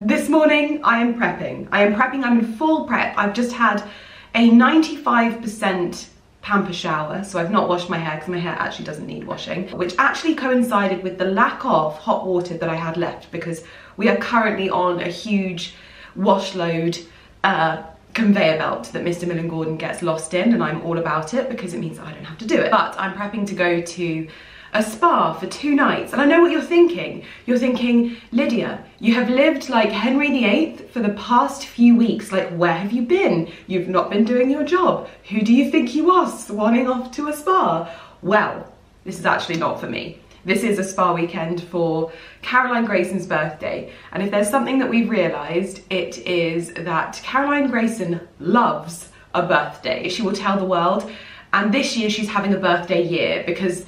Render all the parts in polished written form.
This morning I am prepping. I'm in full prep. I've just had a 95% pamper shower, so I've not washed my hair because my hair actually doesn't need washing, which actually coincided with the lack of hot water that I had left because we are currently on a huge wash load conveyor belt that Mr. Millen Gordon gets lost in, and I'm all about it because it means that I don't have to do it. But I'm prepping to go to a spa for 2 nights, and I know what you're thinking. You're thinking, Lydia, you have lived like Henry VIII for the past few weeks. Like, where have you been? You've not been doing your job. Who do you think you are swanning off to a spa? Well, this is actually not for me. This is a spa weekend for Caroline Grayson's birthday. And if there's something that we've realised, it is that Caroline Grayson loves a birthday. She will tell the world. And this year she's having a birthday year because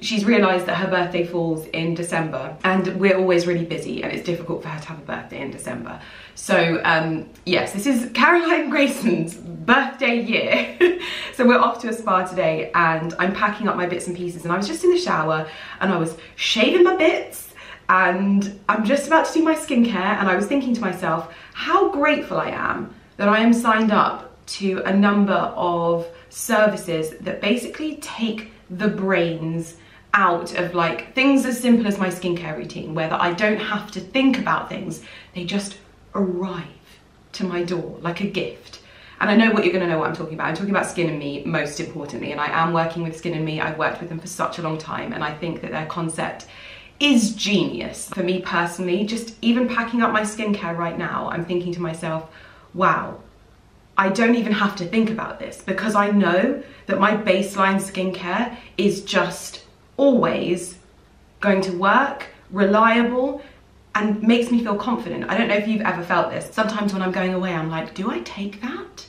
she's realised that her birthday falls in December and we're always really busy and it's difficult for her to have a birthday in December. So yes, this is Caroline Grayson's birthday year. So we're off to a spa today and I'm packing up my bits and pieces, and I was just in the shower and I was shaving my bits and I'm just about to do my skincare, and I was thinking to myself how grateful I am that I am signed up to a number of services that basically take the brains out of like things as simple as my skincare routine, where that I don't have to think about things. They just arrive to my door like a gift. And I know what you're gonna know what I'm talking about. I'm talking about Skin and Me, most importantly, and I am working with Skin and Me. I've worked with them for such a long time, and I think that their concept is genius. For me personally, just even packing up my skincare right now, I'm thinking to myself, wow, I don't even have to think about this because I know that my baseline skincare is just always going to work, reliable, and makes me feel confident. I don't know if you've ever felt this. Sometimes when I'm going away, I'm like, do I take that?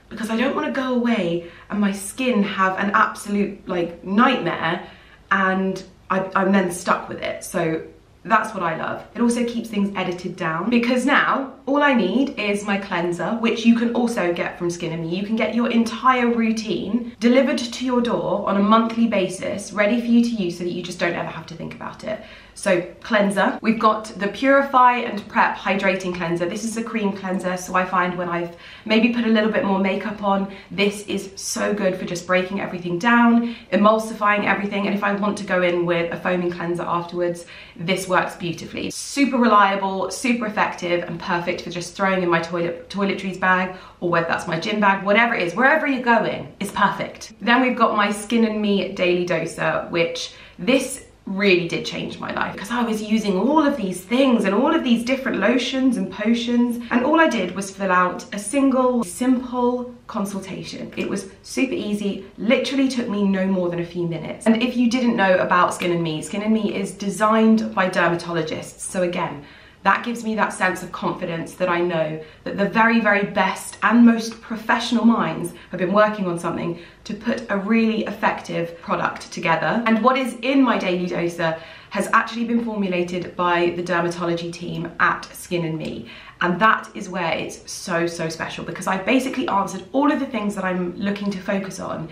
Because I don't want to go away and my skin have an absolute like nightmare and I'm then stuck with it. So that's what I love. It also keeps things edited down because now all I need is my cleanser, which you can also get from Skin and Me. You can get your entire routine delivered to your door on a monthly basis, ready for you to use so that you just don't ever have to think about it. So cleanser, we've got the Purify and Prep Hydrating Cleanser. This is a cream cleanser, so I find when I've maybe put a little bit more makeup on, this is so good for just breaking everything down, emulsifying everything, and if I want to go in with a foaming cleanser afterwards, this works beautifully. Super reliable, super effective, and perfect for just throwing in my toiletries bag, or whether that's my gym bag, whatever it is, wherever you're going, it's perfect. Then we've got my Skin and Me Daily Doser, which this really did change my life because I was using all of these things and all of these different lotions and potions, and all I did was fill out a single simple consultation. It was super easy, literally took me no more than a few minutes. And if you didn't know about Skin and Me is designed by dermatologists, so again, that gives me that sense of confidence that I know that the very, very best and most professional minds have been working on something to put a really effective product together. And what is in my Daily Doser has actually been formulated by the dermatology team at Skin and Me. And that is where it's so, so special because I've basically answered all of the things that I'm looking to focus on,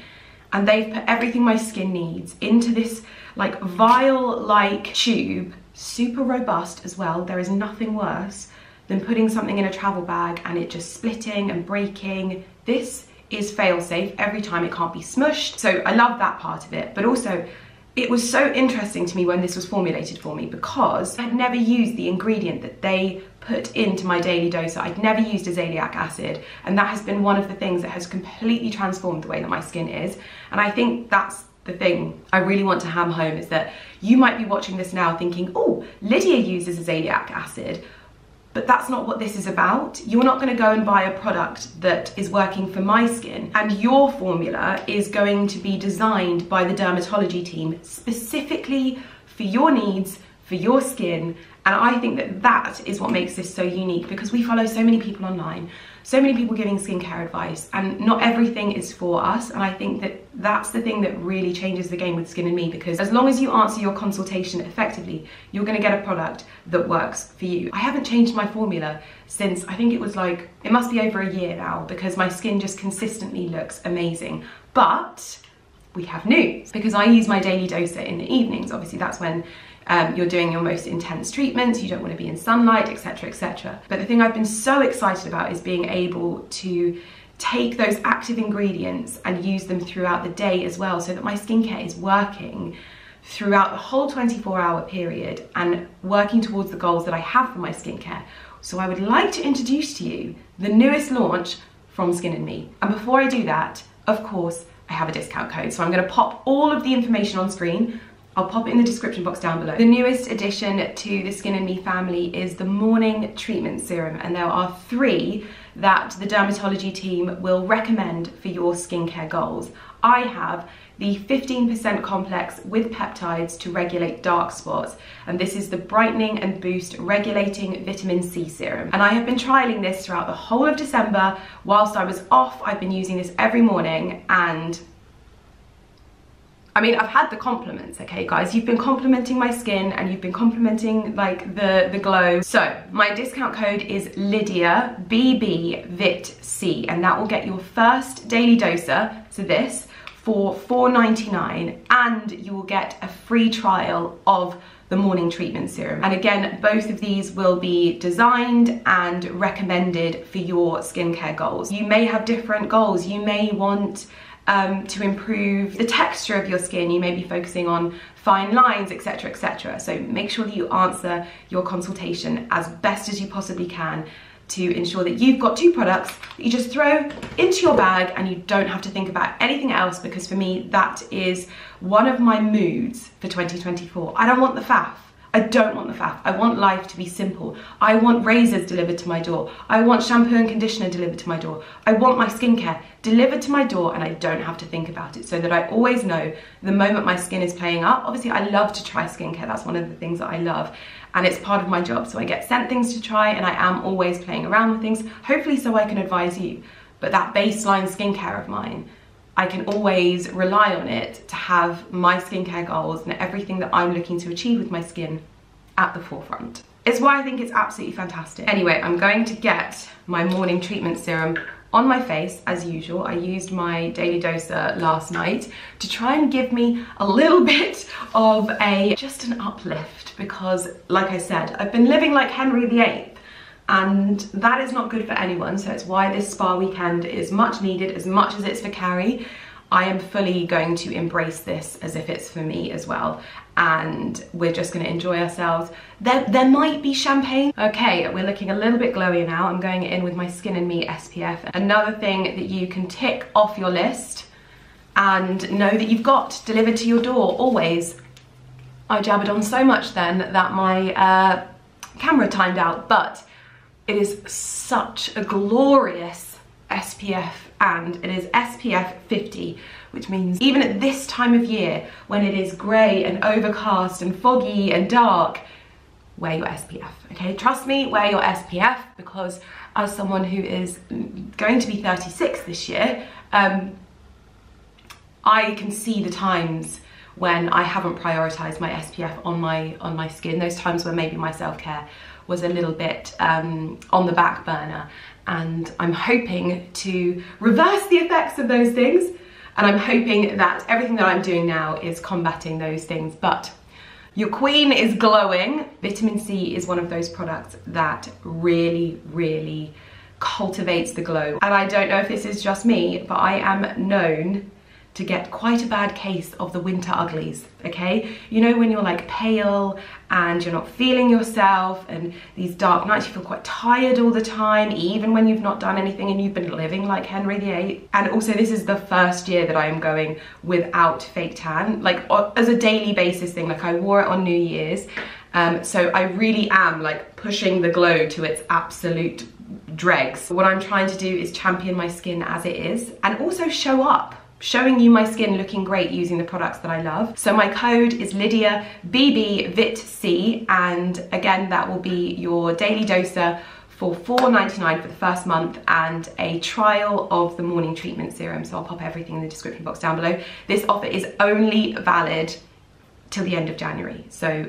and they've put everything my skin needs into this like vial-like tube, super robust as well. There is nothing worse than putting something in a travel bag and it just splitting and breaking. This is fail-safe every time, it can't be smushed. So I love that part of it, but also it was so interesting to me when this was formulated for me because I'd never used the ingredient that they put into my Daily Doser. I'd never used azelaic acid, and that has been one of the things that has completely transformed the way that my skin is. And I think that's the thing I really want to hammer home, is that you might be watching this now thinking, oh, Lydia uses azelaic acid, but that's not what this is about. You're not going to go and buy a product that is working for my skin, and your formula is going to be designed by the dermatology team specifically for your needs, for your skin. And I think that that is what makes this so unique, because we follow so many people online, so many people giving skincare advice, and not everything is for us. And I think that that's the thing that really changes the game with Skin and Me, because as long as you answer your consultation effectively, you're going to get a product that works for you. I haven't changed my formula since, I think it was like, it must be over a year now, because my skin just consistently looks amazing. But we have news, because I use my Daily Doser in the evenings. Obviously that's when you're doing your most intense treatments, you don't want to be in sunlight, etc, etc. But the thing I've been so excited about is being able to take those active ingredients and use them throughout the day as well, so that my skincare is working throughout the whole 24-hour period and working towards the goals that I have for my skincare. So I would like to introduce to you the newest launch from Skin & Me. And before I do that, of course, I have a discount code. So I'm going to pop all of the information on screen. I'll pop it in the description box down below. The newest addition to the Skin & Me family is the Morning Treatment Serum, and there are 3 that the dermatology team will recommend for your skincare goals. I have the 15% complex with peptides to regulate dark spots, and this is the Brightening and Boost Regulating Vitamin C Serum. And I have been trialing this throughout the whole of December. Whilst I was off, I've been using this every morning, and I mean, I've had the compliments, okay guys? You've been complimenting my skin and you've been complimenting like the glow. So my discount code is Lydia BBVITC, and that will get your first daily doser, so this, for $4.99, and you will get a free trial of the Morning Treatment Serum. And again, both of these will be designed and recommended for your skincare goals. You may have different goals. You may want to improve the texture of your skin, you may be focusing on fine lines, etc, etc. So make sure that you answer your consultation as best as you possibly can to ensure that you've got 2 products that you just throw into your bag and you don't have to think about anything else, because for me that is one of my moods for 2024. I don't want the faff. I don't want the faff. I want life to be simple. I want razors delivered to my door. I want shampoo and conditioner delivered to my door. I want my skincare delivered to my door, and I don't have to think about it, so that I always know the moment my skin is playing up. Obviously, I love to try skincare. That's one of the things that I love, and it's part of my job. So I get sent things to try, and I am always playing around with things, hopefully so I can advise you. But that baseline skincare of mine, I can always rely on it to have my skincare goals and everything that I'm looking to achieve with my skin at the forefront. It's why I think it's absolutely fantastic. Anyway, I'm going to get my Morning Treatment Serum on my face as usual. I used my daily doser last night to try and give me a little bit of just an uplift, because like I said, I've been living like Henry VIII, and that is not good for anyone. So it's why this spa weekend is much needed. As much as it's for Carrie, I am fully going to embrace this as if it's for me as well, and we're just going to enjoy ourselves. There might be champagne. Okay, we're looking a little bit glowy now. I'm going in with my Skin & Me SPF. Another thing that you can tick off your list and know that you've got delivered to your door always. I jabbered on so much then that my camera timed out, but it is such a glorious SPF, and it is SPF 50, which means even at this time of year when it is grey and overcast and foggy and dark, wear your SPF, okay? Trust me, wear your SPF, because as someone who is going to be 36 this year, I can see the times when I haven't prioritised my SPF on my skin, those times where maybe my self-care was a little bit on the back burner. And I'm hoping to reverse the effects of those things, and I'm hoping that everything that I'm doing now is combating those things. But your queen is glowing. Vitamin C is one of those products that really, really cultivates the glow. And I don't know if this is just me, but I am known to get quite a bad case of the winter uglies, okay? You know, when you're like pale and you're not feeling yourself, and these dark nights, you feel quite tired all the time, even when you've not done anything and you've been living like Henry VIII. And also, this is the first year that I am going without fake tan, like as a daily basis thing. Like I wore it on New Year's. So I really am like pushing the glow to its absolute dregs. What I'm trying to do is champion my skin as it is, and also show up, showing you my skin looking great using the products that I love. So my code is Lydia BBVITC, and again, that will be your daily doser for $4.99 for the first month, and a trial of the Morning Treatment Serum. So I'll pop everything in the description box down below. This offer is only valid till the end of January. So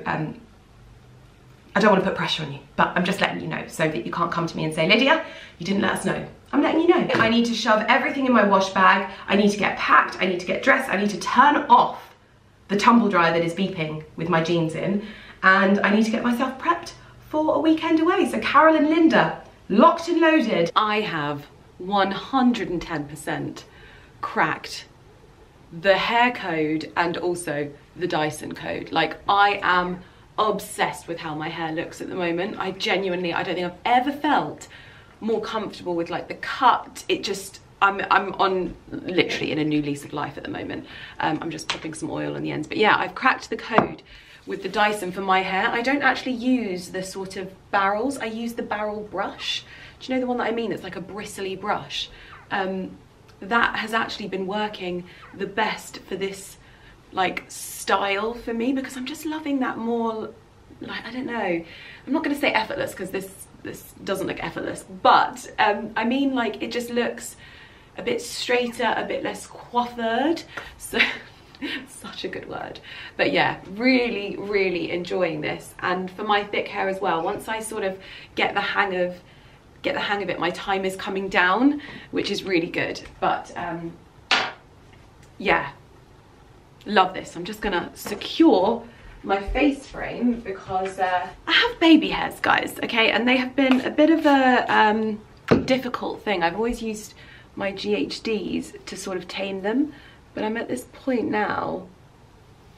I don't want to put pressure on you, but I'm just letting you know so that you can't come to me and say, Lydia, you didn't let us know. I'm letting you know. I need to shove everything in my wash bag. I need to get packed. I need to get dressed. I need to turn off the tumble dryer that is beeping with my jeans in. and I need to get myself prepped for a weekend away. So Carol and Linda, locked and loaded. I have 110% cracked the hair code and also the Dyson code. Like, I am obsessed with how my hair looks at the moment. I don't think I've ever felt more comfortable with like the cut. It just, I'm on literally in a new lease of life at the moment. I'm just popping some oil on the ends, but yeah, I've cracked the code with the Dyson for my hair. I don't actually use the sort of barrels, I use the barrel brush. Do you know the one that I mean? It's like a bristly brush. That has actually been working the best for this like style for me, because I'm just loving that more, like, I don't know, I'm not going to say effortless because this doesn't look effortless, but I mean, like, it just looks a bit straighter, a bit less coiffured. So such a good word. But yeah, really enjoying this. And for my thick hair as well, once I sort of get the hang of it, my time is coming down, which is really good. But yeah, love this. I'm just gonna secure my face frame because I have baby hairs, guys, okay, and they have been a bit of a difficult thing. I've always used my GHDs to sort of tame them, but I'm at this point now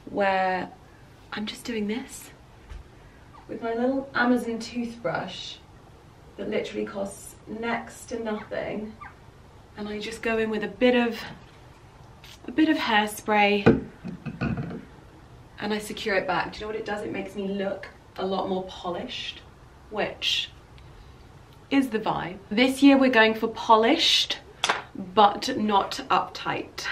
where I'm just doing this with my little Amazon toothbrush that literally costs next to nothing, and I just go in with a bit of hairspray and I secure it back. Do you know what it does? It makes me look a lot more polished, which is the vibe. This year we're going for polished but not uptight.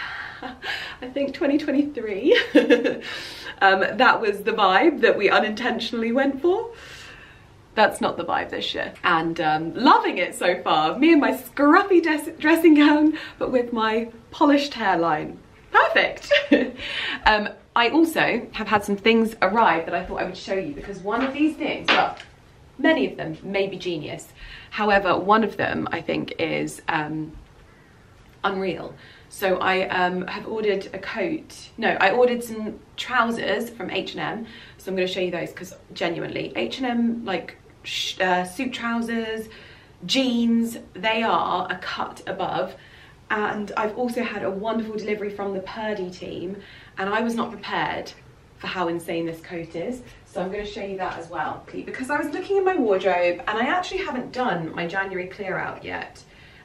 I think 2023 that was the vibe that we unintentionally went for. That's not the vibe this year, and loving it so far. Me and my scruffy dressing gown, but with my polished hairline. Perfect. I also have had some things arrive that I thought I would show you, because one of these things, well, many of them may be genius. However, one of them I think is unreal. So I have ordered a coat. No, I ordered some trousers from H&M. So I'm going to show you those, because genuinely, H&M, like suit trousers, jeans, they are a cut above. And I've also had a wonderful delivery from the Purdy team, and I was not prepared for how insane this coat is. So I'm going to show you that as well, because I was looking in my wardrobe and I actually haven't done my January clear out yet.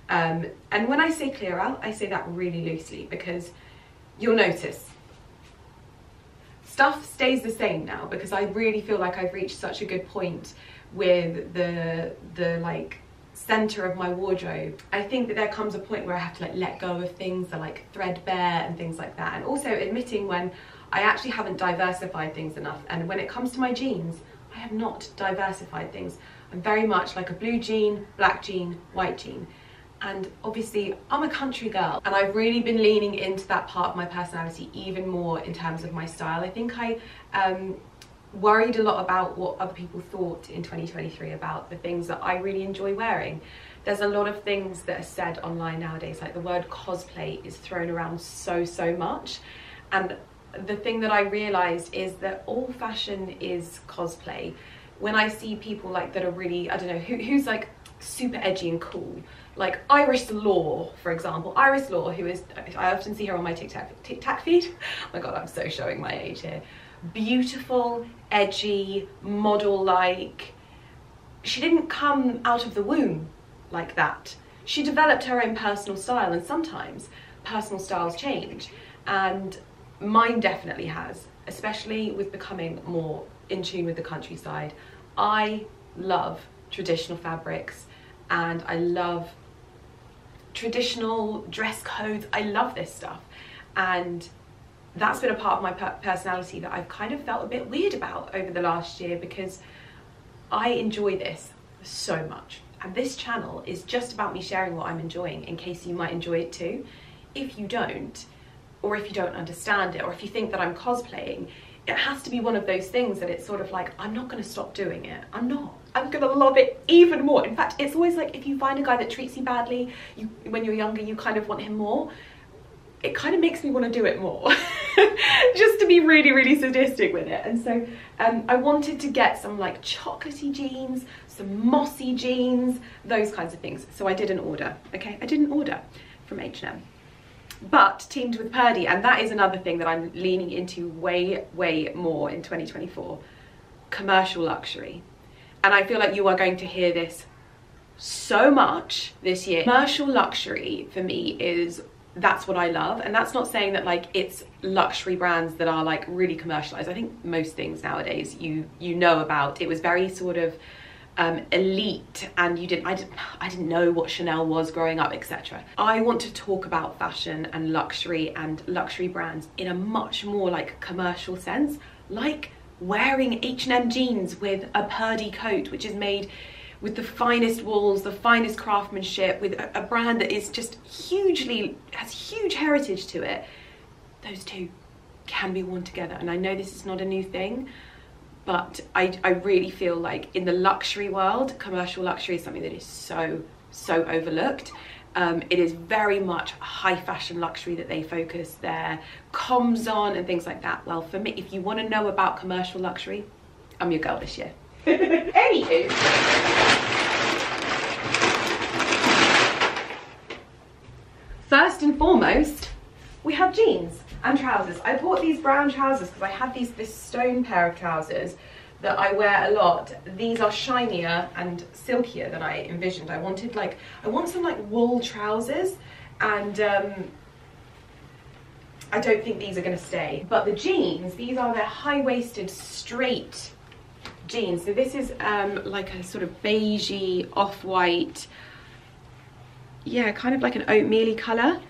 And when I say clear out, I say that really loosely, because you'll notice stuff stays the same now, because I really feel like I've reached such a good point with the like center of my wardrobe. I think that there comes a point where I have to like let go of things that are like threadbare and things like that, and also admitting when I actually haven't diversified things enough. And when it comes to my jeans, I have not diversified things. I'm very much like a blue jean, black jean, white jean. And obviously I'm a country girl, and I've really been leaning into that part of my personality even more in terms of my style. I think I worried a lot about what other people thought in 2023 about the things that I really enjoy wearing. There's a lot of things that are said online nowadays, like the word cosplay is thrown around so much, and the thing that I realized is that all fashion is cosplay. When I see people like that are really, I don't know, who's like super edgy and cool, like Iris Law, for example. Iris Law, who is, I often see her on my TikTok feed. Oh my god, I'm so showing my age here. Beautiful, edgy, model-like. She didn't come out of the womb like that. She developed her own personal style, and sometimes personal styles change, and mine definitely has, especially with becoming more in tune with the countryside. I love traditional fabrics, and I love traditional dress codes. I love this stuff, and that's been a part of my personality that I've kind of felt a bit weird about over the last year, because I enjoy this so much, and this channel is just about me sharing what I'm enjoying, in case you might enjoy it too. If you don't, or if you don't understand it, or if you think that I'm cosplaying, it has to be one of those things that it's sort of like, I'm not going to stop doing it. I'm going to love it even more. In fact, it's always like, if you find a guy that treats you badly, when you're younger, you kind of want him more. It kind of makes me want to do it more. just to be really, really sadistic with it. And so I wanted to get some like chocolatey jeans, some mossy jeans, those kinds of things. So I did an order, okay? I did an order from H&M, but teamed with Purdy, and that is another thing that I'm leaning into way, way more in 2024, commercial luxury. And I feel like you are going to hear this so much this year. Commercial luxury for me that's what I love. And that's not saying that like it's luxury brands that are like really commercialized. I think most things nowadays you know about. It was very sort of elite, and I didn't know what Chanel was growing up, etc. I want to talk about fashion and luxury brands in a much more like commercial sense, like wearing H&M jeans with a Purdy coat, which is made with the finest wools, the finest craftsmanship, with a brand that is just has huge heritage to it. Those two can be worn together. And I know this is not a new thing, but I really feel like in the luxury world, commercial luxury is something that is so overlooked. It is very much high fashion luxury that they focus their comms on and things like that. Well, for me, if you want to know about commercial luxury, I'm your girl this year. Anywho, first and foremost, we have jeans and trousers. I bought these brown trousers because I had this stone pair of trousers that I wear a lot. These are shinier and silkier than I envisioned. I want some like wool trousers, and I don't think these are going to stay. But the jeans, these are their high-waisted straight jeans. So this is like a sort of beigey, off-white, yeah, kind of like an oatmeal-y colour.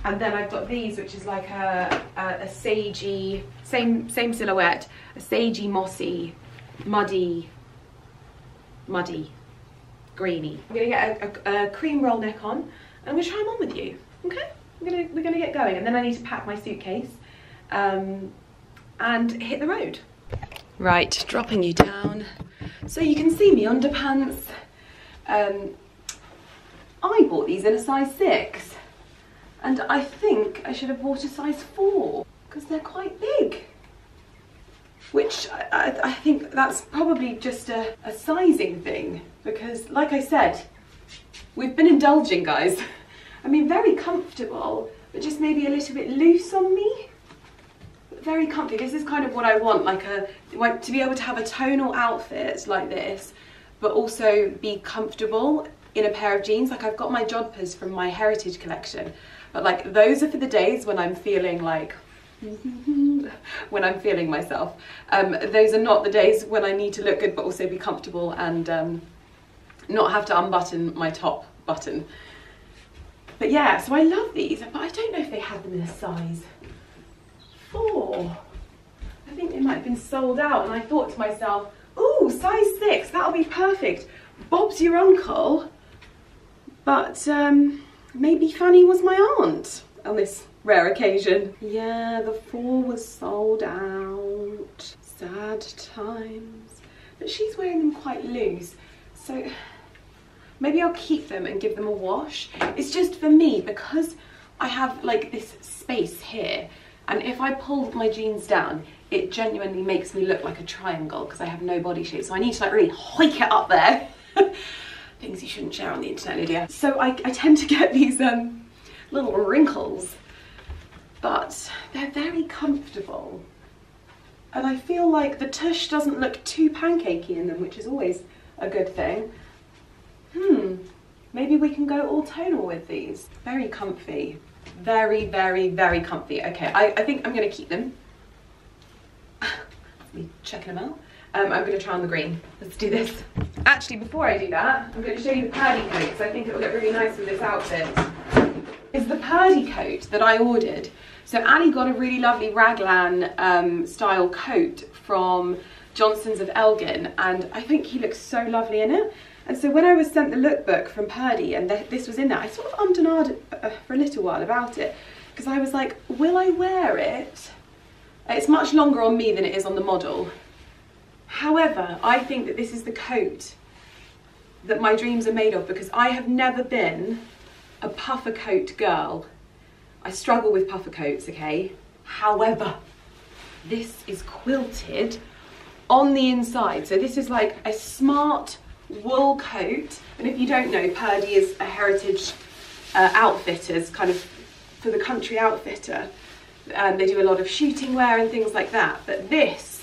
And then I've got these, which is like a sagey, same silhouette, a sagey, mossy, muddy, greeny. I'm gonna get a cream roll neck on, and I'm gonna try them on with you, okay? We're gonna get going, and then I need to pack my suitcase and hit the road. Right, dropping you down so you can see me underpants. I bought these in a size 6, and I think I should have bought a size 4 because they're quite big. Which I think that's probably just a sizing thing, because like I said, we've been indulging, guys. I mean, very comfortable, but just maybe a little bit loose on me. But very comfy. This is kind of what I want, like to be able to have a tonal outfit like this, but also be comfortable in a pair of jeans. Like I've got my jodhpurs from my heritage collection, but like those are for the days when I'm feeling like when I'm feeling myself. Those are not the days when I need to look good but also be comfortable and not have to unbutton my top button. But yeah, so I love these, but I don't know if they had them in a size 4. I think they might have been sold out, and I thought to myself, ooh, size 6, that'll be perfect. Bob's your uncle, but maybe Fanny was my aunt on this rare occasion. Yeah, the 4 was sold out. Sad times. But she's wearing them quite loose, so maybe I'll keep them and give them a wash. It's just for me, because I have like this space here, and if I pull my jeans down, it genuinely makes me look like a triangle because I have no body shape, so I need to like really hike it up there. Things you shouldn't share on the internet, Lydia. So I tend to get these little wrinkles, but they're very comfortable. And I feel like the tush doesn't look too pancakey in them, which is always a good thing. Maybe we can go all tonal with these. Very comfy. Very, very, very comfy. Okay, I think I'm gonna keep them. Me checking them out. I'm gonna try on the green. Let's do this. Actually, before I do that, I'm gonna show you the Purdy coat, because I think it will look really nice with this outfit. It's the Purdy coat that I ordered. So Ali got a really lovely raglan style coat from Johnson's of Elgin, and I think he looks so lovely in it. And so when I was sent the lookbook from Purdy and this was in there, I sort of ummed and ahed for a little while about it, because I was like, will I wear it? It's much longer on me than it is on the model. However, I think that this is the coat that my dreams are made of, because I have never been a puffer coat girl. I struggle with puffer coats, okay? However, this is quilted on the inside. So this is like a smart wool coat. And if you don't know, Purdy is a heritage outfitters, kind of for the country outfitter. They do a lot of shooting wear and things like that. But this,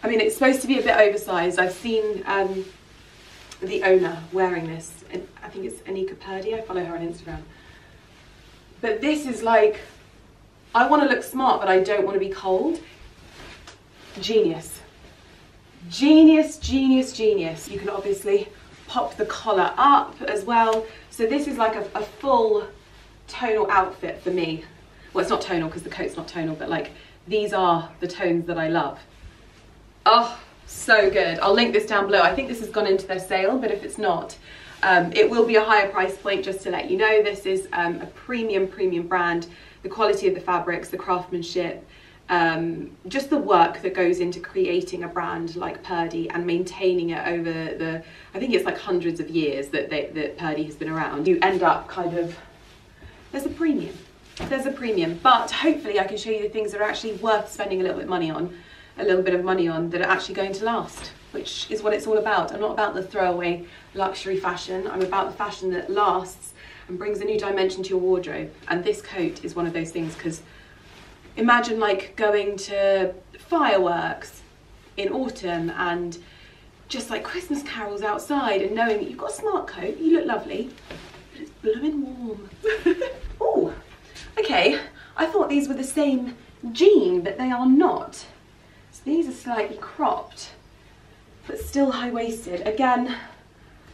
I mean, it's supposed to be a bit oversized. I've seen the owner wearing this. And I think it's Anika Purdy. I follow her on Instagram. But this is like, I want to look smart, but I don't want to be cold. Genius. Genius, genius, genius. You can obviously pop the collar up as well. So this is like a full tonal outfit for me. Well, it's not tonal because the coat's not tonal, but like these are the tones that I love. Oh, so good. I'll link this down below. I think this has gone into their sale, but if it's not, it will be a higher price point, just to let you know. This is a premium brand. The quality of the fabrics, the craftsmanship, just the work that goes into creating a brand like Purdy and maintaining it over the, I think it's like hundreds of years that Purdy has been around. You end up kind of, there's a premium, but hopefully I can show you the things that are actually worth spending a little bit of money on, that are actually going to last, which is what it's all about. I'm not about the throwaway luxury fashion. I'm about the fashion that lasts and brings a new dimension to your wardrobe. And this coat is one of those things, because imagine like going to fireworks in autumn and just like Christmas carols outside and knowing that you've got a smart coat, you look lovely, but it's blooming warm. Oh, okay. I thought these were the same jean, but they are not. So these are slightly cropped, but still high-waisted. Again,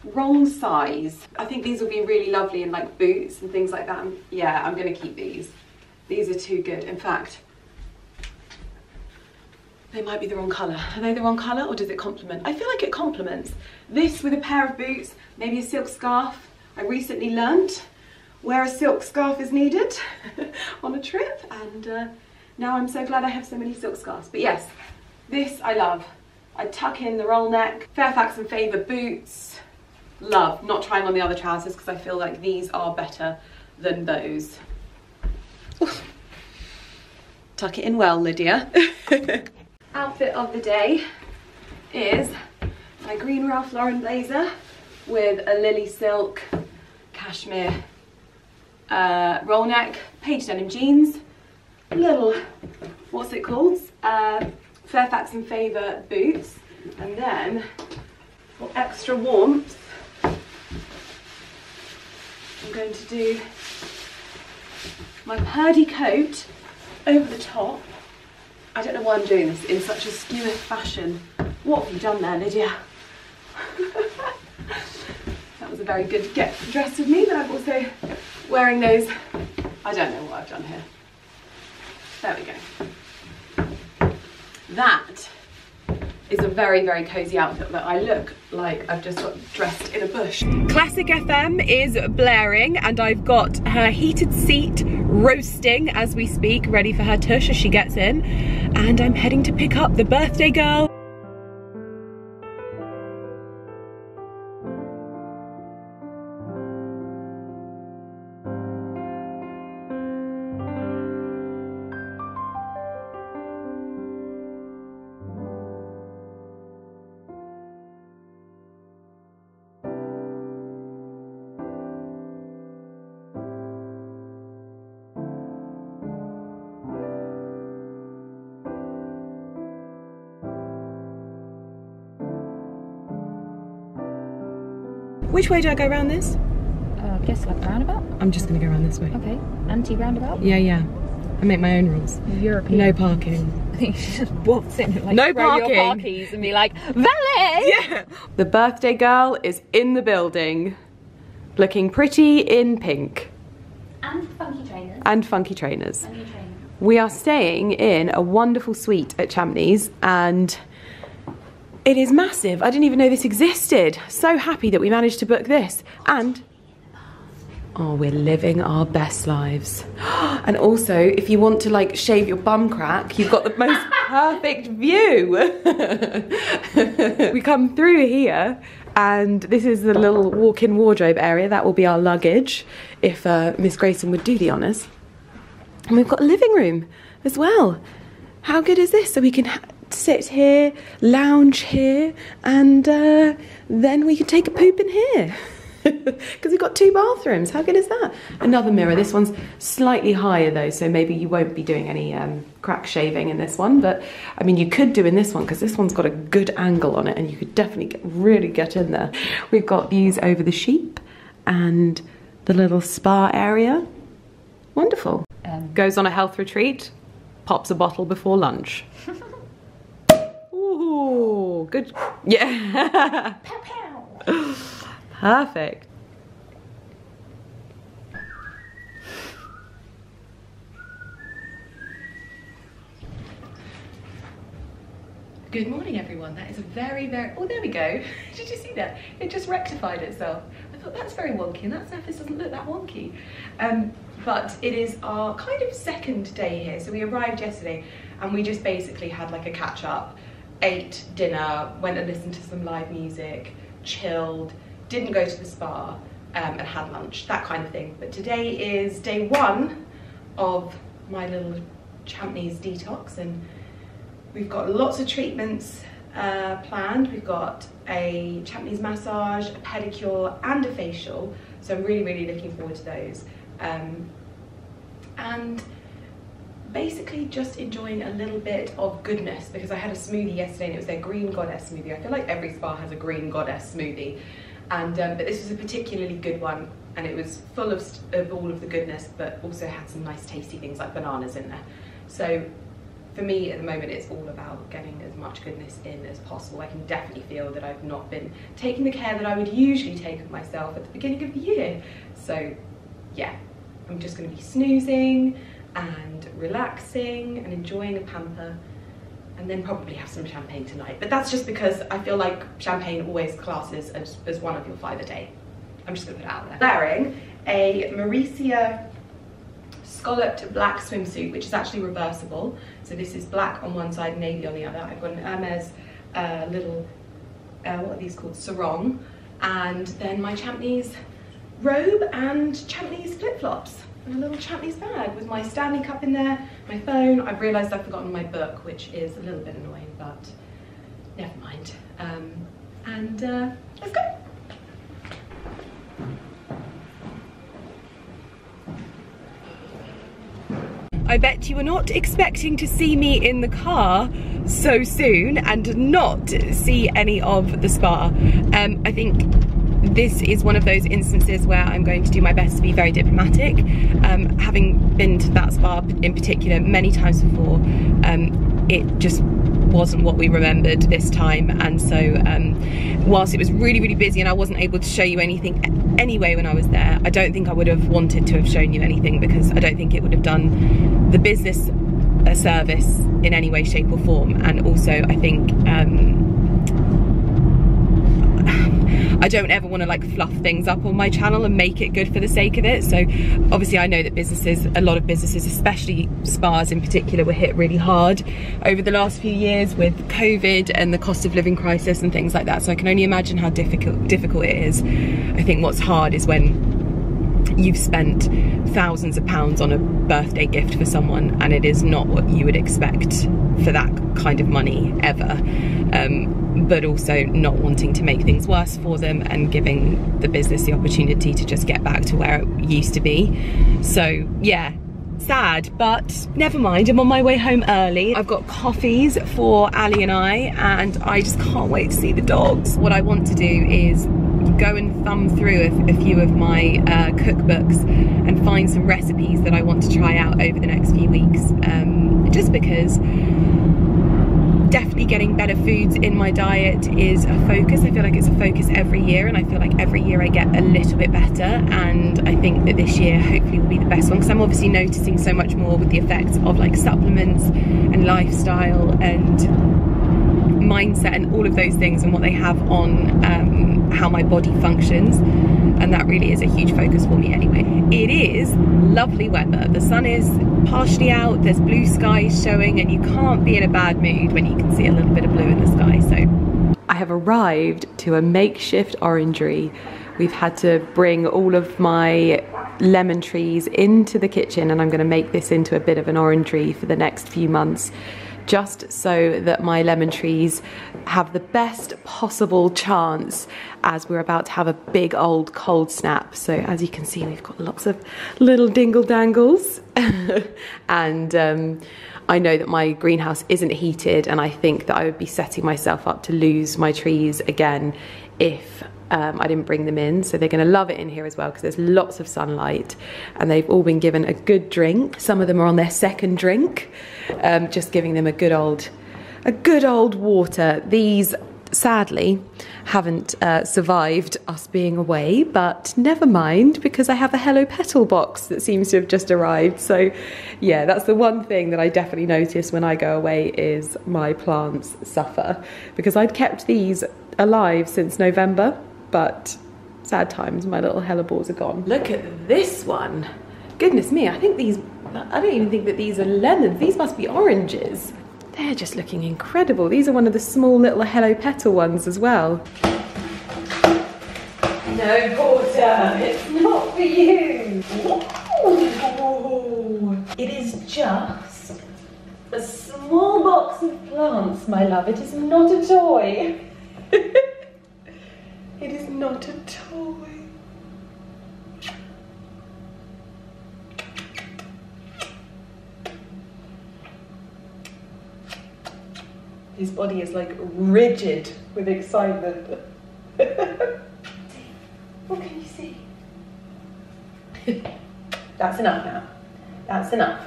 wrong size. I think these will be really lovely in like boots and things like that. Yeah, I'm gonna keep these. These are too good. In fact, they might be the wrong colour. Are they the wrong colour, or does it complement? I feel like it complements. This with a pair of boots, maybe a silk scarf. I recently learnt where a silk scarf is needed on a trip, and now I'm so glad I have so many silk scarves. But yes, this I love. I tuck in the roll neck, Fairfax and Favour boots. Love. Not trying on the other trousers because I feel like these are better than those. Oof. Tuck it in well, Lydia. Outfit of the day is my green Ralph Lauren blazer with a lily silk cashmere roll neck, page denim jeans, little, what's it called? Fairfax and Favour boots, and then for extra warmth, I'm going to do my Purdy coat over the top. I don't know why I'm doing this in such a skewer fashion. What have you done there, Lydia? That was a very good get dressed of me, but I'm also wearing those. I don't know what I've done here. There we go. That is a very, very cozy outfit that I look like I've just got dressed in a bush. Classic FM is blaring, and I've got her heated seat roasting as we speak, ready for her tush as she gets in, and I'm heading to pick up the birthday girl. Which way do I go around this? I guess like a roundabout? I'm just going to go around this way. Okay. Anti-roundabout? Yeah. I make my own rules. European. No parking. I think you should just waltz in and like no throw parking. your car keys and be like, valet! Yeah. The birthday girl is in the building, looking pretty in pink. And funky trainers. And funky trainers. We are staying in a wonderful suite at Champneys, and it is massive. I didn't even know this existed. So happy that we managed to book this. And, oh, we're living our best lives. And also, if you want to like shave your bum crack, you've got the most perfect view. We come through here, and this is the little walk-in wardrobe area. That will be our luggage, if Miss Grayson would do the honours. And we've got a living room as well. How good is this? So we can sit here, lounge here, and then we can take a poop in here. Because we've got 2 bathrooms. How good is that? Another mirror. This one's slightly higher though, so maybe you won't be doing any crack shaving in this one, but I mean you could do in this one because this one's got a good angle on it and you could definitely really get in there. We've got views over the sheep and the little spa area. Wonderful. Goes on a health retreat, pops a bottle before lunch. Ooh, good. Yeah. Pow, pow. Perfect. Good morning, everyone. That is a very, oh, there we go. Did you see that? It just rectified itself. I thought that's very wonky, and that surface doesn't look that wonky. But it is our kind of second day here. So we arrived yesterday, and we just basically had like a catch up, ate dinner, went and listened to some live music, chilled, didn't go to the spa, and had lunch, that kind of thing. But today is day 1 of my little Champneys detox, and we've got lots of treatments planned. We've got a Champneys massage, a pedicure, and a facial. So I'm really, really looking forward to those. And basically just enjoying a little bit of goodness, because I had a smoothie yesterday and it was their green goddess smoothie. I feel like every spa has a green goddess smoothie. And but this was a particularly good one, and it was full of all of the goodness, but also had some nice tasty things like bananas in there. So for me at the moment, it's all about getting as much goodness in as possible. I can definitely feel that I've not been taking the care that I would usually take of myself at the beginning of the year. So yeah, I'm just going to be snoozing and relaxing and enjoying a pamper, and then probably have some champagne tonight. But that's just because I feel like champagne always classes as one of your 5 a day. I'm just going to put it out there. Wearing a Mauricia scalloped black swimsuit, which is actually reversible. So this is black on one side, navy on the other. I've got an Hermes little, what are these called? Sarong. And then my Champneys robe and Champneys flip-flops. And a little Champneys bag with my Stanley cup in there, my phone. I've realised I've forgotten my book, which is a little bit annoying, but never mind. Let's go. I bet you were not expecting to see me in the car so soon and not see any of the spa. I think this is one of those instances where I'm going to do my best to be very diplomatic. Having been to that spa in particular many times before, it just wasn't what we remembered this time, and so whilst it was really, really busy and I wasn't able to show you anything anyway when I was there, I don't think I would have wanted to have shown you anything, because I don't think it would have done the business a service in any way, shape or form. And also I think I don't ever want to like fluff things up on my channel and make it good for the sake of it. So obviously I know that businesses, a lot of businesses, especially spas in particular, were hit really hard over the last few years with COVID and the cost of living crisis and things like that. So I can only imagine how difficult it is. I think what's hard is when you've spent thousands of pounds on a birthday gift for someone and it is not what you would expect for that kind of money ever. But also not wanting to make things worse for them and giving the business the opportunity to just get back to where it used to be. So yeah, sad, but never mind. I'm on my way home early. I've got coffees for Ali and I just can't wait to see the dogs. What I want to do is go and thumb through a few of my cookbooks and find some recipes that I want to try out over the next few weeks, just because definitely getting better foods in my diet is a focus. I feel like it's a focus every year, and I feel like every year I get a little bit better, and I think that this year hopefully will be the best one, because I'm obviously noticing so much more with the effects of like supplements and lifestyle and mindset and all of those things and what they have on how my body functions, and that really is a huge focus for me anyway. It is lovely weather. The sun is partially out, there's blue skies showing, and you can't be in a bad mood when you can see a little bit of blue in the sky. So I have arrived to a makeshift orangery we've had to bring all of my lemon trees into the kitchen, and I'm going to make this into a bit of an orangery for the next few months, just so that my lemon trees have the best possible chance as we're about to have a big old cold snap. So as you can see, we've got lots of little dingle dangles and I know that my greenhouse isn't heated, and I think that I would be setting myself up to lose my trees again if I didn't bring them in. So they're going to love it in here as well, because there's lots of sunlight and they've all been given a good drink. Some of them are on their second drink, just giving them a good old water. These sadly haven't survived us being away, but never mind, because I have a Hello Petal box that seems to have just arrived. So yeah, that's the one thing that I definitely notice when I go away, is my plants suffer, because I'd kept these alive since November, but sad times, my little hellebores are gone. Look at this one. Goodness me, I don't even think that these are lemons. These must be oranges. They're just looking incredible. These are one of the small little Hello Petal ones as well. No, Porter, it's not for you. Ooh, it is just a small box of plants, my love. It is not a toy. It is not a toy. His body is like rigid with excitement. What can you see? That's enough now. That's enough.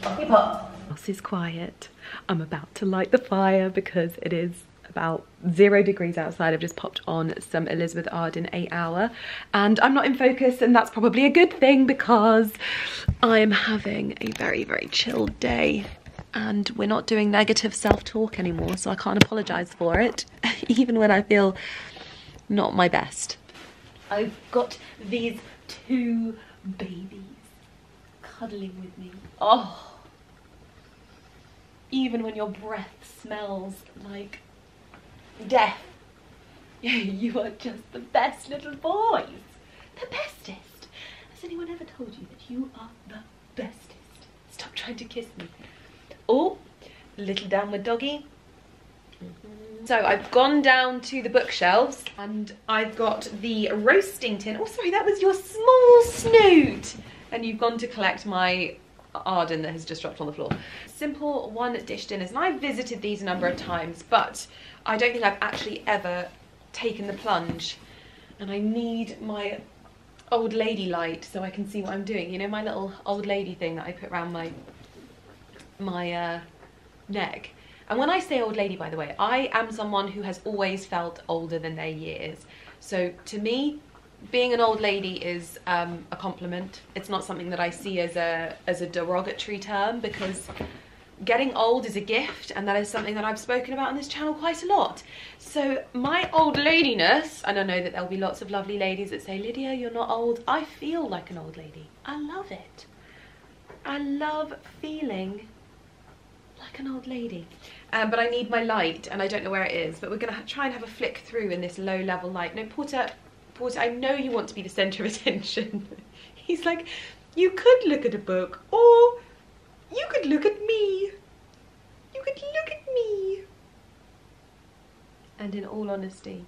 Off you pop. House is quiet. I'm about to light the fire because it is about 0 degrees outside. I've just popped on some Elizabeth Arden 8 Hour and I'm not in focus, and that's probably a good thing because I'm having a very, very chilled day and we're not doing negative self-talk anymore, so I can't apologise for it, even when I feel not my best. I've got these 2 babies cuddling with me. Oh, even when your breath smells like death, you are just the best little boys. The bestest. Has anyone ever told you that you are the bestest? Stop trying to kiss me. Oh, little downward doggy. So I've gone down to the bookshelves and I've got the roasting tin. Oh, sorry, that was your small snoot. And you've gone to collect my Arden that has just dropped on the floor. Simple 1-dish dinners, and I've visited these a number of times, but I don't think I've actually ever taken the plunge, and I need my old lady light so I can see what I'm doing. You know, my little old lady thing that I put around my neck. And when I say old lady, by the way, I am someone who has always felt older than their years. So to me, being an old lady is a compliment. It's not something that I see as a derogatory term, because getting old is a gift, and that is something that I've spoken about on this channel quite a lot. So my old ladiness, and I know that there'll be lots of lovely ladies that say, Lydia, you're not old. I feel like an old lady. I love it. I love feeling like an old lady. But I need my light, and I don't know where it is, but we're gonna try and have a flick through in this low level light. No, Porter, I know you want to be the centre of attention. He's like, you could look at a book, or you could look at me. You could look at me. And in all honesty,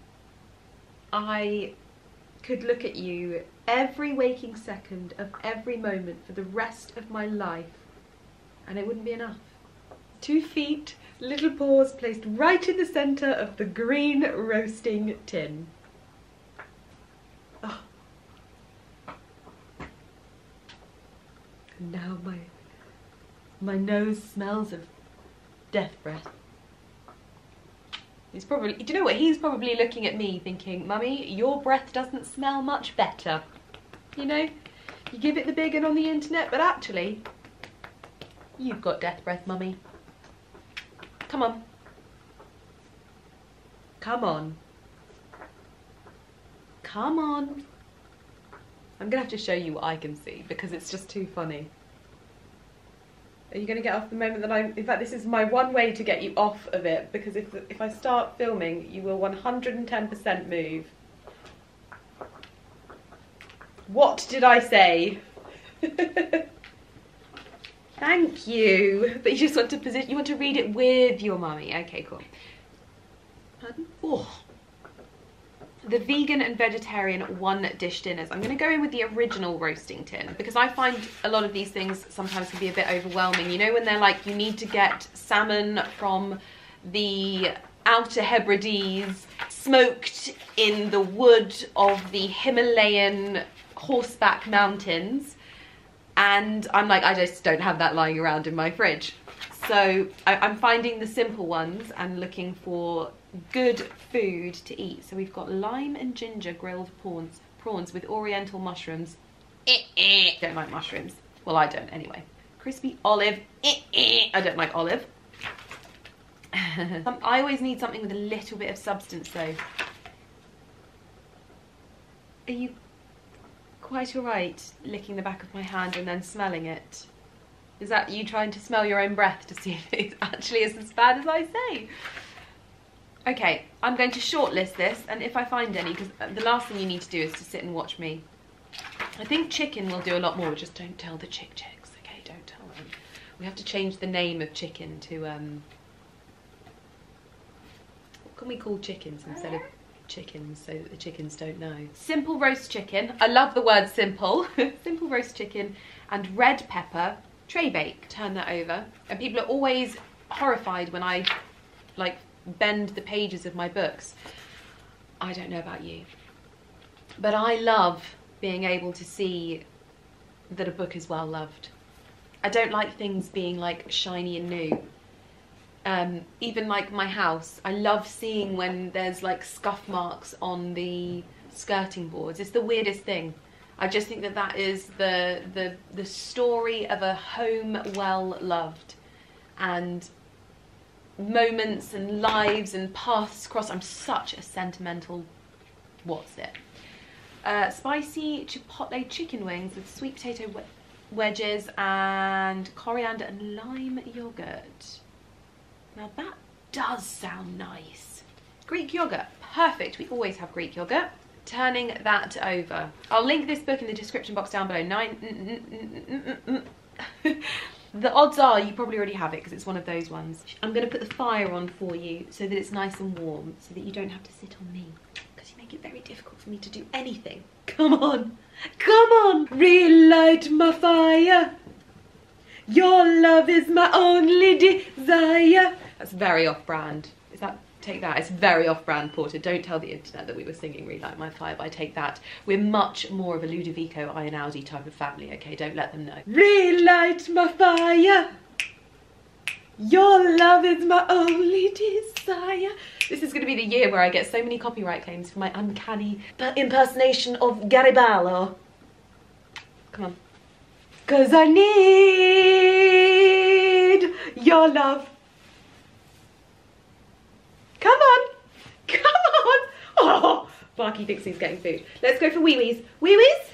I could look at you every waking second of every moment for the rest of my life, and it wouldn't be enough. 2 feet, little paws placed right in the centre of the green roasting tin. Oh. And now my nose smells of death breath. He's probably, do you know what? He's probably looking at me thinking, Mummy, your breath doesn't smell much better. You know, you give it the big one on the internet, but actually, you've got death breath, Mummy. Come on. Come on. Come on. I'm gonna have to show you what I can see because it's just too funny. Are you going to get off the moment that in fact, this is my one way to get you off of it, because if I start filming, you will 110% move. What did I say? Thank you. But you just want to position, you want to read it with your mummy. Okay, cool. Pardon? Oh. The vegan and vegetarian one dish dinners. I'm going to go in with the original roasting tin, because I find a lot of these things sometimes can be a bit overwhelming. You know, when they're like, you need to get salmon from the Outer Hebrides, smoked in the wood of the Himalayan horseback mountains. And I'm like, I just don't have that lying around in my fridge. So I'm finding the simple ones and looking for good food to eat. So we've got lime and ginger grilled prawns with oriental mushrooms. Don't like mushrooms. Well, I don't anyway. Crispy olive. I don't like olive. I always need something with a little bit of substance though. Are you quite alright licking the back of my hand and then smelling it? Is that you trying to smell your own breath to see if it actually is as bad as I say? Okay, I'm going to shortlist this, and if I find any, because the last thing you need to do is to sit and watch me. I think chicken will do a lot more, just don't tell the chicks, okay? Don't tell them. We have to change the name of chicken to, what can we call chickens instead of chickens, so that the chickens don't know? Simple roast chicken. I love the word simple. Simple roast chicken and red pepper tray bake. Turn that over, and people are always horrified when I like bend the pages of my books. I don't know about you, but I love being able to see that a book is well loved. I don't like things being like shiny and new. Even like my house, I love seeing when there's like scuff marks on the skirting boards. It's the weirdest thing. I just think that that is the story of a home well loved, and moments and lives and paths crossed. I'm such a sentimental what's it. Spicy chipotle chicken wings with sweet potato wedges and coriander and lime yogurt. Now that does sound nice. Greek yogurt, perfect. We always have Greek yogurt. Turning that over. I'll link this book in the description box down below. The odds are you probably already have it because it's one of those ones. I'm going to put the fire on for you so that it's nice and warm, so that you don't have to sit on me, because you make it very difficult for me to do anything. Come on, come on, relight my fire. Your love is my only desire. That's very off-brand. Is that, take that? It's very off-brand, Porter. Don't tell the internet that we were singing Relight My Fire, but I take that. We're much more of a Ludovico Einaudi type of family, okay? Don't let them know. Relight my fire. Your love is my only desire. This is going to be the year where I get so many copyright claims for my uncanny impersonation of Garibaldi. Come on. 'Cause I need your love. Come on. Come on. Oh, Barky thinks he's getting food. Let's go for wee-wees. Wee-wees?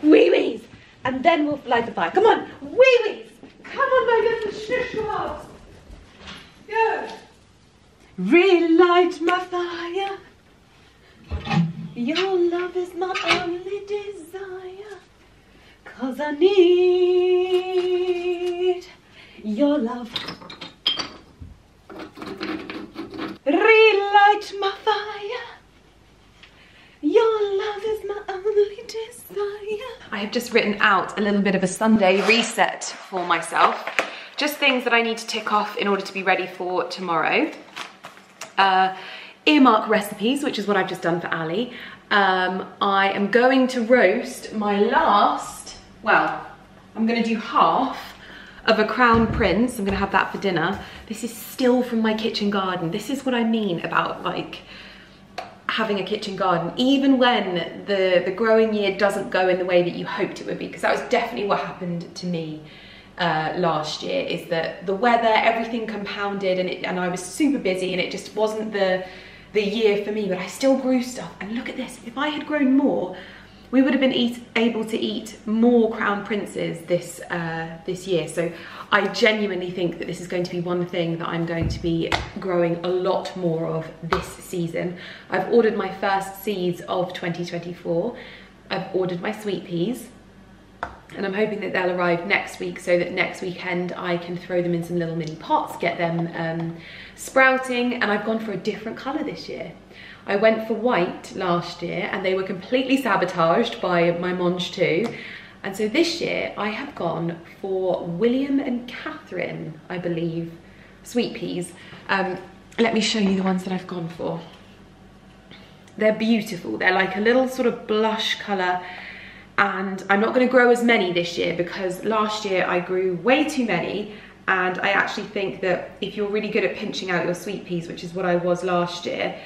Wee-wees. And then we'll light the fire. Come on. Wee-wees. Come on, my little shishwas. Go. Relight my fire. Your love is my only desire. 'Cause I need your love. Relight my fire. Your love is my only desire. I have just written out a little bit of a Sunday reset for myself. Just things that I need to tick off in order to be ready for tomorrow. Earmark recipes, which is what I've just done for Ali. I am going to roast my last, well, I'm going to do half of a Crown Prince. I'm going to have that for dinner. This is still from my kitchen garden. This is what I mean about like having a kitchen garden, even when the growing year doesn't go in the way that you hoped it would be, because that was definitely what happened to me last year, is that the weather, everything compounded, and I was super busy, and it just wasn't the year for me, but I still grew stuff. And look at this, if I had grown more, we would have been able to eat more Crown Princes this year. So I genuinely think that this is going to be one thing that I'm going to be growing a lot more of this season. I've ordered my first seeds of 2024. I've ordered my sweet peas, and I'm hoping that they'll arrive next week so that next weekend I can throw them in some little mini pots, get them sprouting. And I've gone for a different colour this year. I went for white last year and they were completely sabotaged by my Monge 2. And so this year I have gone for William and Catherine, I believe, sweet peas. Let me show you the ones that I've gone for. They're beautiful. They're like a little sort of blush colour, and I'm not going to grow as many this year because last year I grew way too many, and I actually think that if you're really good at pinching out your sweet peas, which is what I was last year,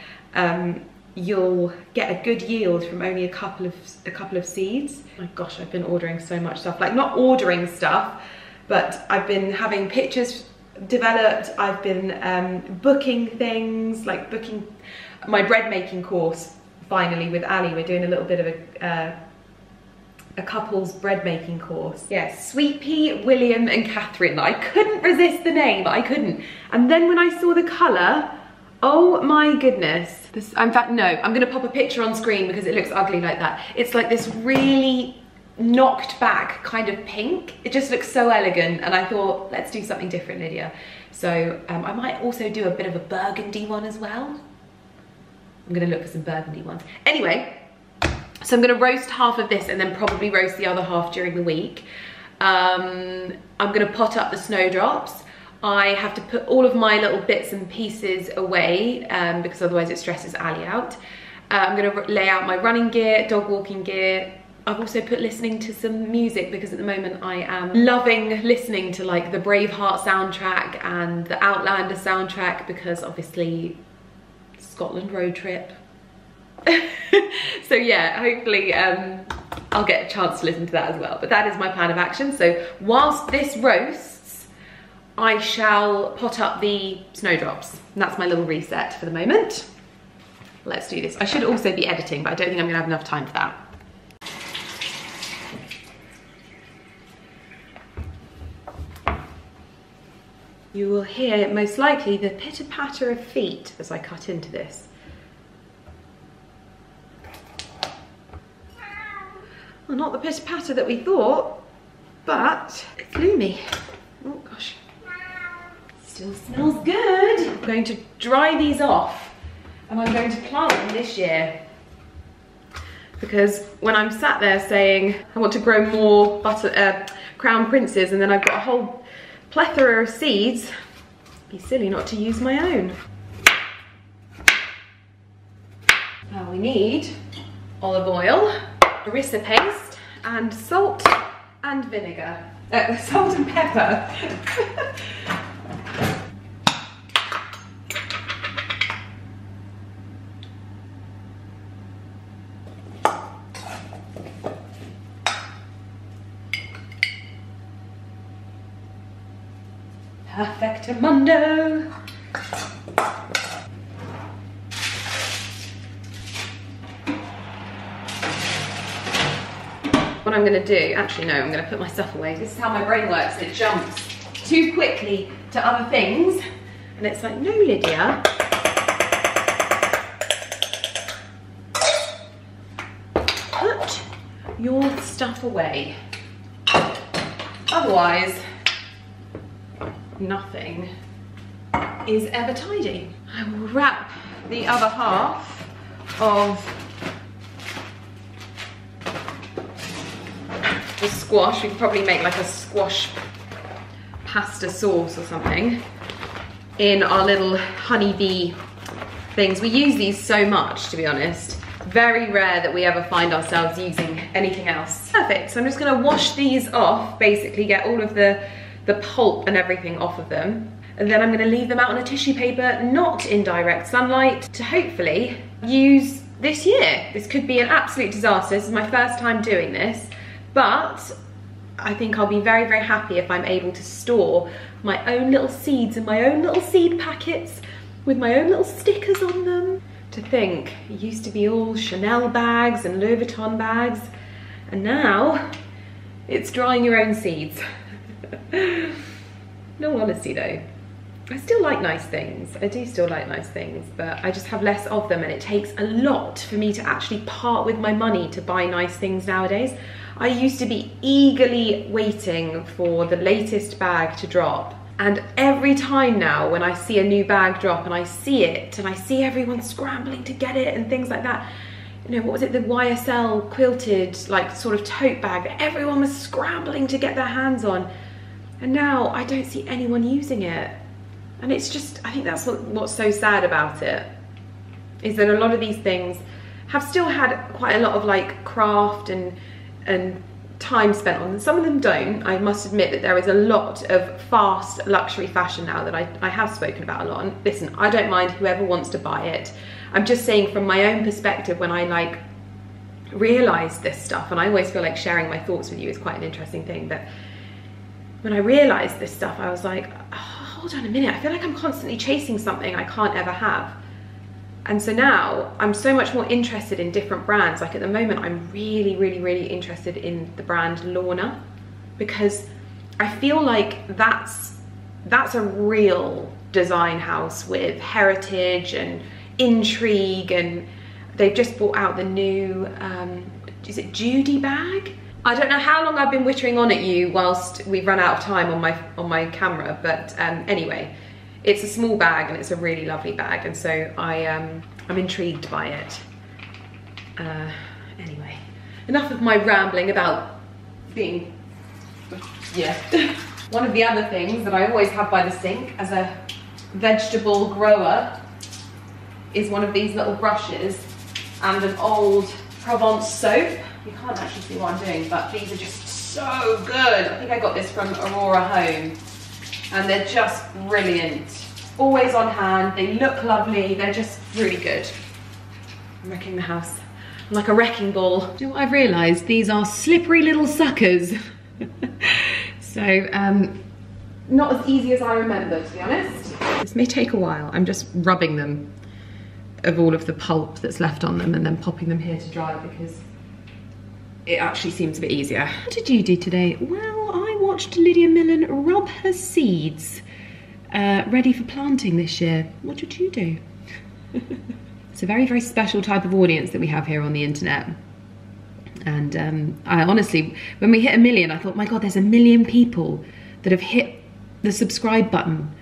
you'll get a good yield from only a couple of seeds. Oh my gosh, I've been ordering so much stuff. Like, not ordering stuff, but I've been having pictures developed. I've been booking things, like booking my bread making course finally with Ali. We're doing a little bit of a couple's bread making course. Yes, Sweet Pea, William and Catherine. I couldn't resist the name, I couldn't. And then when I saw the colour, oh my goodness. In fact, no, I'm gonna pop a picture on screen because it looks ugly like that. It's like this really knocked back kind of pink. It just looks so elegant, and I thought, let's do something different, Lydia. So I might also do a bit of a burgundy one as well. I'm gonna look for some burgundy ones. Anyway, so I'm gonna roast half of this and then probably roast the other half during the week. I'm gonna pot up the snowdrops. I have to put all of my little bits and pieces away because otherwise it stresses Ali out. I'm gonna lay out my running gear, dog walking gear. I've also put listening to some music because at the moment I am loving listening to like the Braveheart soundtrack and the Outlander soundtrack because obviously Scotland road trip. So yeah, hopefully I'll get a chance to listen to that as well. But that is my plan of action. So whilst this roasts, I shall pot up the snowdrops. And that's my little reset for the moment. Let's do this. I should also be editing, but I don't think I'm gonna have enough time for that. You will hear, most likely, the pitter-patter of feet as I cut into this. Well, not the pitter-patter that we thought, but it's loomy. Oh gosh. Still smells good. I'm going to dry these off and I'm going to plant them this year. Because when I'm sat there saying I want to grow more Crown Princes and then I've got a whole plethora of seeds, it'd be silly not to use my own. Now we need olive oil, harissa paste, and salt and vinegar. Salt and pepper. Perfectamundo. What I'm going to do, actually no, I'm going to put my stuff away. This is how my brain works. It jumps too quickly to other things. And it's like, no, Lydia. Put your stuff away. Otherwise, nothing is ever tidy. I will wrap the other half of the squash. We could probably make like a squash pasta sauce or something in our little honeybee things. We use these so much, to be honest. Very rare that we ever find ourselves using anything else. Perfect, so I'm just gonna wash these off, basically get all of the pulp and everything off of them. And then I'm gonna leave them out on a tissue paper, not in direct sunlight, to hopefully use this year. This could be an absolute disaster. This is my first time doing this, but I think I'll be very, very happy if I'm able to store my own little seeds in my own little seed packets with my own little stickers on them To think, it used to be all Chanel bags and Louis Vuitton bags, and now it's drying your own seeds. No honesty though. I still like nice things. I do still like nice things, but I just have less of them, and it takes a lot for me to actually part with my money to buy nice things nowadays. I used to be eagerly waiting for the latest bag to drop. And every time now when I see a new bag drop and I see it and I see everyone scrambling to get it and things like that, you know, what was it, the YSL quilted like sort of tote bag that everyone was scrambling to get their hands on. And now I don't see anyone using it. And it's just, I think that's what's so sad about it, is that a lot of these things have still had quite a lot of like craft and time spent on them. Some of them don't. I must admit that there is a lot of fast luxury fashion now that I have spoken about a lot. And listen, I don't mind whoever wants to buy it. I'm just saying from my own perspective, when I like realize this stuff, and I always feel like sharing my thoughts with you is quite an interesting thing, but when I realized this stuff, I was like, oh, hold on a minute, I feel like I'm constantly chasing something I can't ever have. And so now I'm so much more interested in different brands. Like at the moment, I'm really, really, really interested in the brand Lorna, because I feel like that's a real design house with heritage and intrigue, and they've just brought out the new, is it Judy bag? I don't know how long I've been wittering on at you whilst we've run out of time on my camera, but anyway. It's a small bag and it's a really lovely bag, and so I'm intrigued by it. Anyway, enough of my rambling about being, yeah. One of the other things that I always have by the sink as a vegetable grower is one of these little brushes and an old Provence soap. You can't actually see what I'm doing, but these are just so good. I think I got this from Aurora Home. And they're just brilliant. Always on hand, they look lovely, they're just really good. I'm wrecking the house. I'm like a wrecking ball. Do you know what I've realised? These are slippery little suckers. So, not as easy as I remember, to be honest. This may take a while. I'm just rubbing them of all of the pulp that's left on them and then popping them here to dry, because it actually seems a bit easier. What did you do today? Well, I watched Lydia Millen rub her seeds ready for planting this year. What did you do? It's a very, very special type of audience that we have here on the internet. And I honestly, when we hit 1 million, I thought, my God, there's 1 million people that have hit the subscribe button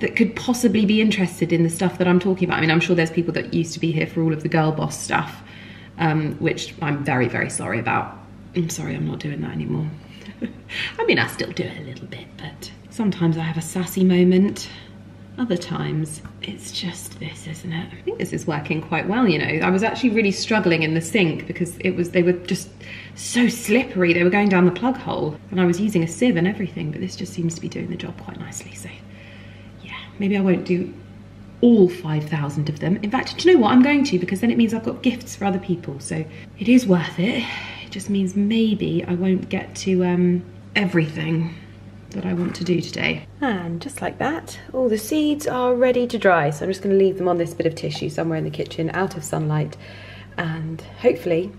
that could possibly be interested in the stuff that I'm talking about. I mean, I'm sure there's people that used to be here for all of the girl boss stuff, which I'm very, very sorry about. I'm sorry, I'm not doing that anymore. I mean, I still do it a little bit, but sometimes I have a sassy moment. Other times, it's just this, isn't it? I think this is working quite well, you know. I was actually really struggling in the sink because they were just so slippery. They were going down the plug hole, and I was using a sieve and everything, but this just seems to be doing the job quite nicely. So, yeah, maybe I won't do all 5,000 of them. In fact, do you know what? I'm going to, because then it means I've got gifts for other people. So it is worth it. It just means maybe I won't get to everything that I want to do today. And just like that, all the seeds are ready to dry. So I'm just going to leave them on this bit of tissue somewhere in the kitchen, out of sunlight, and hopefully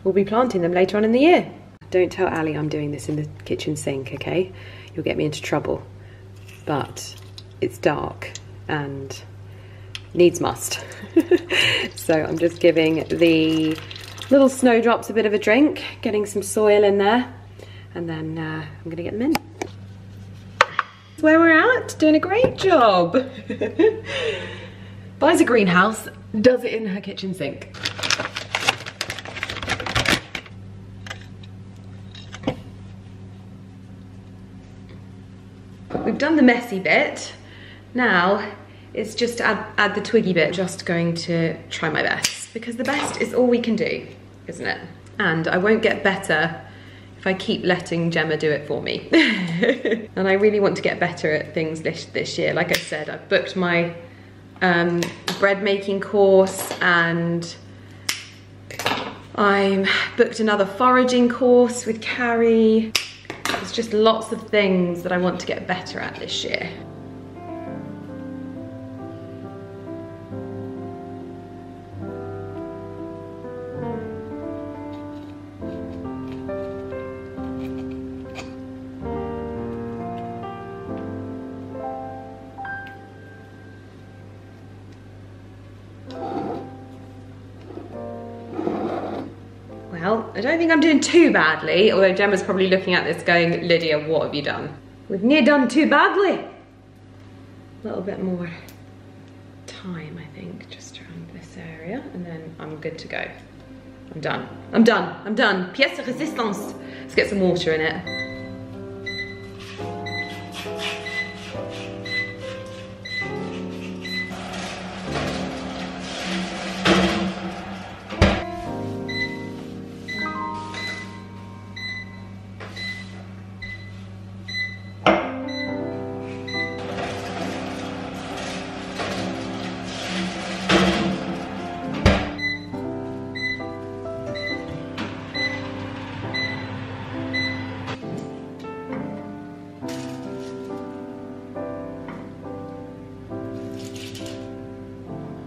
we'll be planting them later on in the year. Don't tell Ali I'm doing this in the kitchen sink, okay? You'll get me into trouble. But it's dark and needs must. So I'm just giving the little snowdrops a bit of a drink, getting some soil in there, and then I'm going to get them in. That's where we're at, doing a great job. Buys a greenhouse, does it in her kitchen sink. We've done the messy bit. Now it's just to add the twiggy bit. Just going to try my best, because the best is all we can do, isn't it? And I won't get better if I keep letting Gemma do it for me. And I really want to get better at things this year. Like I said, I've booked my bread making course, and I'm booked another foraging course with Carrie. There's just lots of things that I want to get better at this year. I don't think I'm doing too badly, although Gemma's probably looking at this going, Lydia, what have you done? We've near done too badly. A little bit more time, I think, just around this area, and then I'm good to go. I'm done. I'm done. I'm done. Pièce de résistance. Let's get some water in it.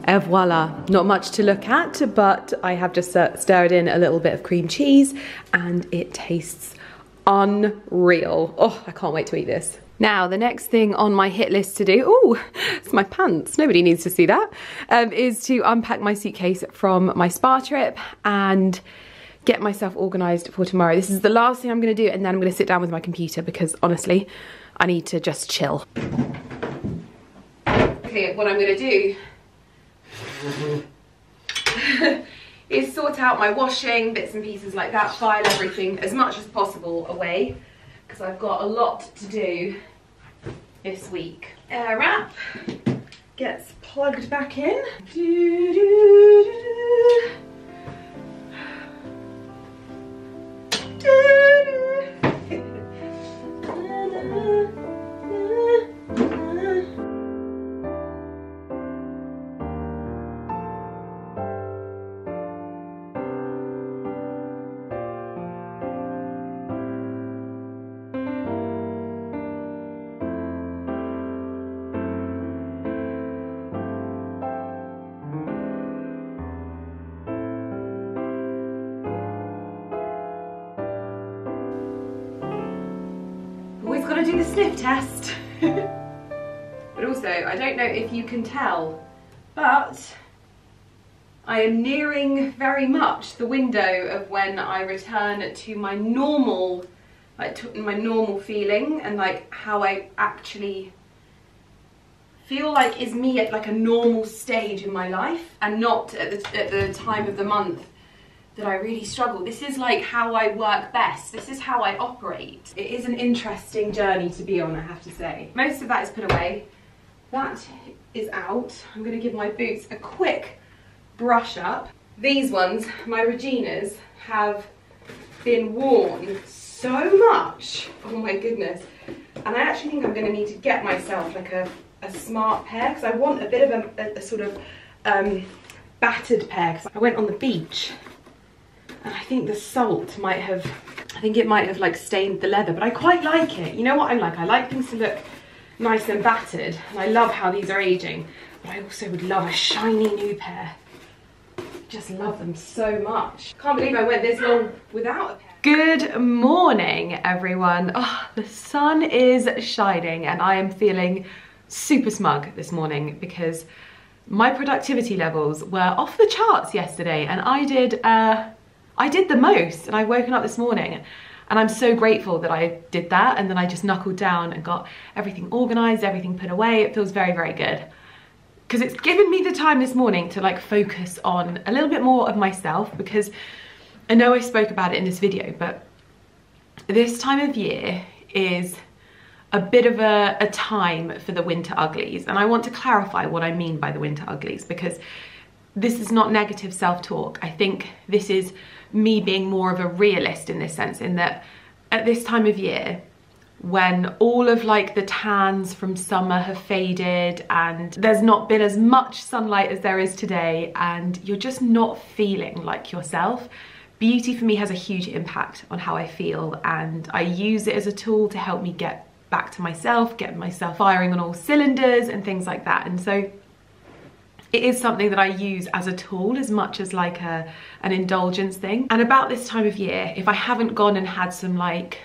And voila, not much to look at, but I have just stirred in a little bit of cream cheese and it tastes unreal. Oh, I can't wait to eat this. Now, the next thing on my hit list to do, oh, it's my pants, nobody needs to see that, is to unpack my suitcase from my spa trip and get myself organised for tomorrow. This is the last thing I'm gonna do, and then I'm gonna sit down with my computer because honestly, I need to just chill. Okay, what I'm gonna do is sort out my washing, bits and pieces like that, file everything as much as possible away because I've got a lot to do this week. Air wrap gets plugged back in. Always got to do the sniff test. But also, I don't know if you can tell, but I am nearing very much the window of when I return to my normal, my normal feeling and like how I actually feel like is me at like a normal stage in my life and not at the time of the month that I really struggle. This is like how I work best. This is how I operate. It is an interesting journey to be on, I have to say. Most of that is put away. That is out. I'm gonna give my boots a quick brush up. These ones, my Reginas, have been worn so much. Oh my goodness. And I actually think I'm gonna need to get myself like a smart pair because I want a bit of a sort of battered pair because I went on the beach and I think the salt might have, I think it might have like stained the leather, but I quite like it. You know what I'm like? I like things to look nice and battered, and I love how these are aging, but I also would love a shiny new pair. Just love them so much. Can't believe I went this long without a pair. Good morning, everyone. Oh, the sun is shining and I am feeling super smug this morning because my productivity levels were off the charts yesterday and I did the most, and I've woken up this morning and I'm so grateful that I did that, and then I just knuckled down and got everything organised, everything put away. It feels very, very good. Because it's given me the time this morning to like focus on a little bit more of myself, because I know I spoke about it in this video, but this time of year is a bit of a time for the winter uglies. And I want to clarify what I mean by the winter uglies, because this is not negative self-talk. I think this is me being more of a realist in this sense, in that at this time of year, when all of like the tans from summer have faded and there's not been as much sunlight as there is today and you're just not feeling like yourself, beauty for me has a huge impact on how I feel, and I use it as a tool to help me get back to myself, get myself firing on all cylinders and things like that. And so it is something that I use as a tool as much as like an indulgence thing. And about this time of year, if I haven't gone and had some like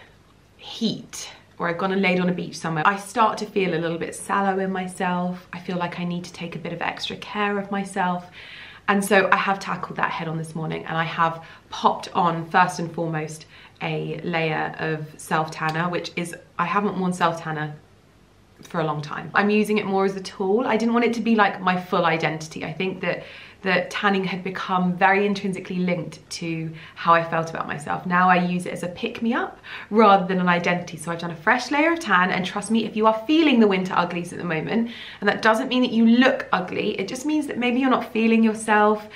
heat, or I've gone and laid on a beach somewhere, I start to feel a little bit sallow in myself. I feel like I need to take a bit of extra care of myself. And so I have tackled that head on this morning, and I have popped on first and foremost a layer of self tanner, which is, I haven't worn self tanner for a long time. I'm using it more as a tool. I didn't want it to be like my full identity. I think that tanning had become very intrinsically linked to how I felt about myself. Now I use it as a pick-me-up rather than an identity. So I've done a fresh layer of tan, and trust me, if you are feeling the winter uglies at the moment, and that doesn't mean that you look ugly, it just means that maybe you're not feeling yourself,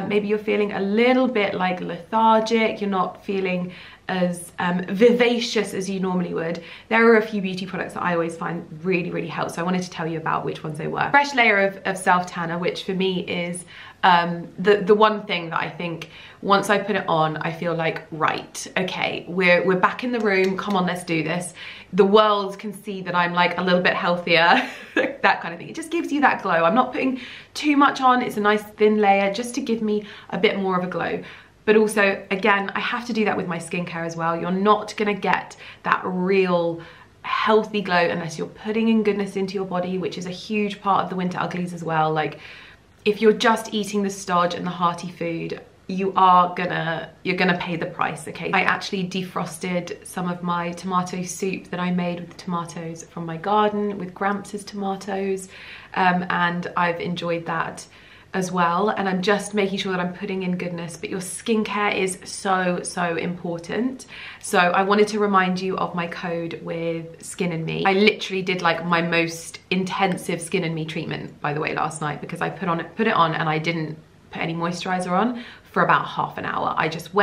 maybe you're feeling a little bit like lethargic, you're not feeling as vivacious as you normally would. There are a few beauty products that I always find really, really help, so I wanted to tell you about which ones they were. Fresh layer of self tanner, which for me is the one thing that I think once I put it on, I feel like, right, okay, we're back in the room, come on, let's do this. The world can see that I'm like a little bit healthier, that kind of thing. It just gives you that glow. I'm not putting too much on, it's a nice thin layer just to give me a bit more of a glow. But also, again, I have to do that with my skincare as well. You're not gonna get that real healthy glow unless you're putting in goodness into your body, which is a huge part of the winter uglies as well. Like, if you're just eating the stodge and the hearty food, you're gonna pay the price, okay? I actually defrosted some of my tomato soup that I made with the tomatoes from my garden, with Gramps' tomatoes, and I've enjoyed that as well. And I'm just making sure that I'm putting in goodness, but your skincare is so, so important. So I wanted to remind you of my code with Skin and Me. I literally did like my most intensive Skin and Me treatment, by the way, last night, because I put it on and I didn't put any moisturizer on for about half an hour. I just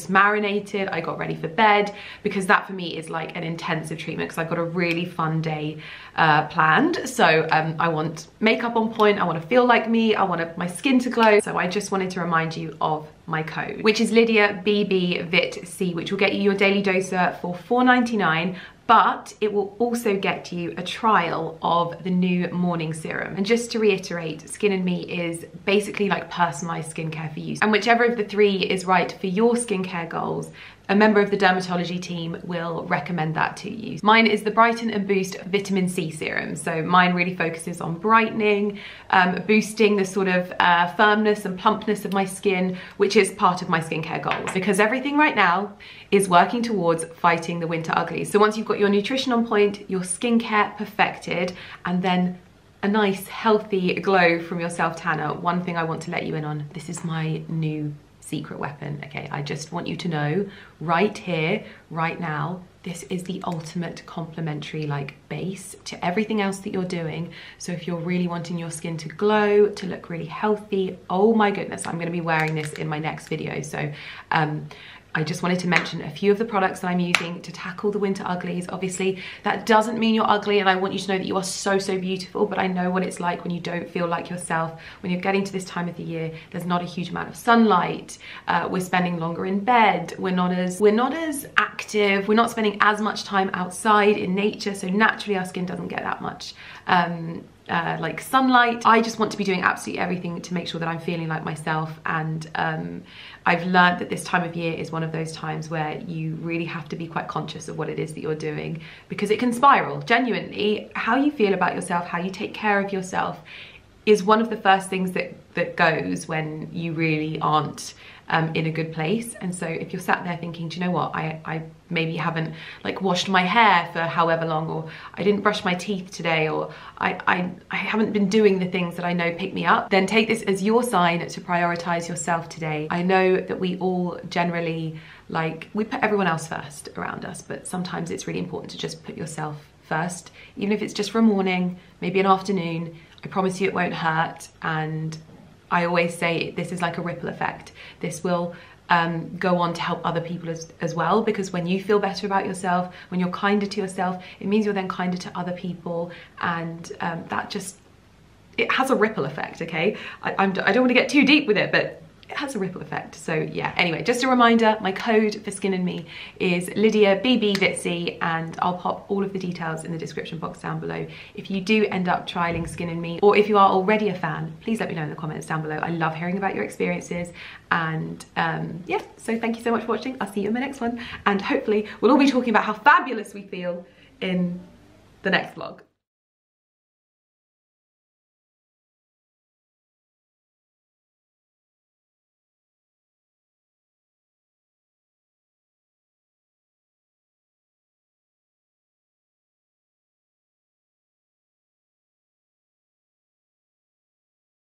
marinated, I got ready for bed, because that for me is like an intensive treatment, because I've got a really fun day planned. So I want makeup on point, I want to feel like me, I want my skin to glow. So I just wanted to remind you of my code, which is Lydia BB which will get you your daily doser for $4.99. But it will also get you a trial of the new morning serum. And just to reiterate, Skin and Me is basically like personalized skincare for you. And whichever of the three is right for your skincare goals, a member of the dermatology team will recommend that to you. Mine is the Brighten and Boost Vitamin C Serum. So mine really focuses on brightening, boosting the sort of firmness and plumpness of my skin, which is part of my skincare goals, because everything right now is working towards fighting the winter uglies. So once you've got your nutrition on point, your skincare perfected, and then a nice healthy glow from your self tanner, one thing I want to let you in on, this is my new secret weapon, okay? I just want you to know right here, right now, this is the ultimate complementary like base to everything else that you're doing. So if you're really wanting your skin to glow, to look really healthy, oh my goodness, I'm gonna be wearing this in my next video. So I just wanted to mention a few of the products that I'm using to tackle the winter uglies. Obviously, that doesn't mean you're ugly, and I want you to know that you are so, so beautiful, but I know what it's like when you don't feel like yourself, when you're getting to this time of the year, there's not a huge amount of sunlight, we're spending longer in bed, we're not as active, we're not spending as much time outside in nature, so naturally our skin doesn't get that much like sunlight. I just want to be doing absolutely everything to make sure that I'm feeling like myself, and I've learned that this time of year is one of those times where you really have to be quite conscious of what it is that you're doing, because it can spiral. Genuinely, how you feel about yourself, how you take care of yourself is one of the first things that goes when you really aren't in a good place. And so if you're sat there thinking, do you know what, I maybe haven't like washed my hair for however long, or I didn't brush my teeth today, or I haven't been doing the things that I know pick me up, then take this as your sign to prioritize yourself today. I know that we all generally, like, we put everyone else first around us, but sometimes it's really important to just put yourself first, even if it's just for a morning, maybe an afternoon. I promise you it won't hurt. And I always say this is like a ripple effect. This will go on to help other people as well, because when you feel better about yourself, when you're kinder to yourself, it means you're then kinder to other people, and that just, it has a ripple effect, okay? I don't want to get too deep with it, but it has a ripple effect. So yeah, anyway, just a reminder, my code for Skin and Me is Lydia BB, and I'll pop all of the details in the description box down below. If you do end up trialing Skin and Me, or if you are already a fan, please let me know in the comments down below. I love hearing about your experiences, and yeah, so thank you so much for watching. I'll see you in my next one, and hopefully we'll all be talking about how fabulous we feel in the next vlog.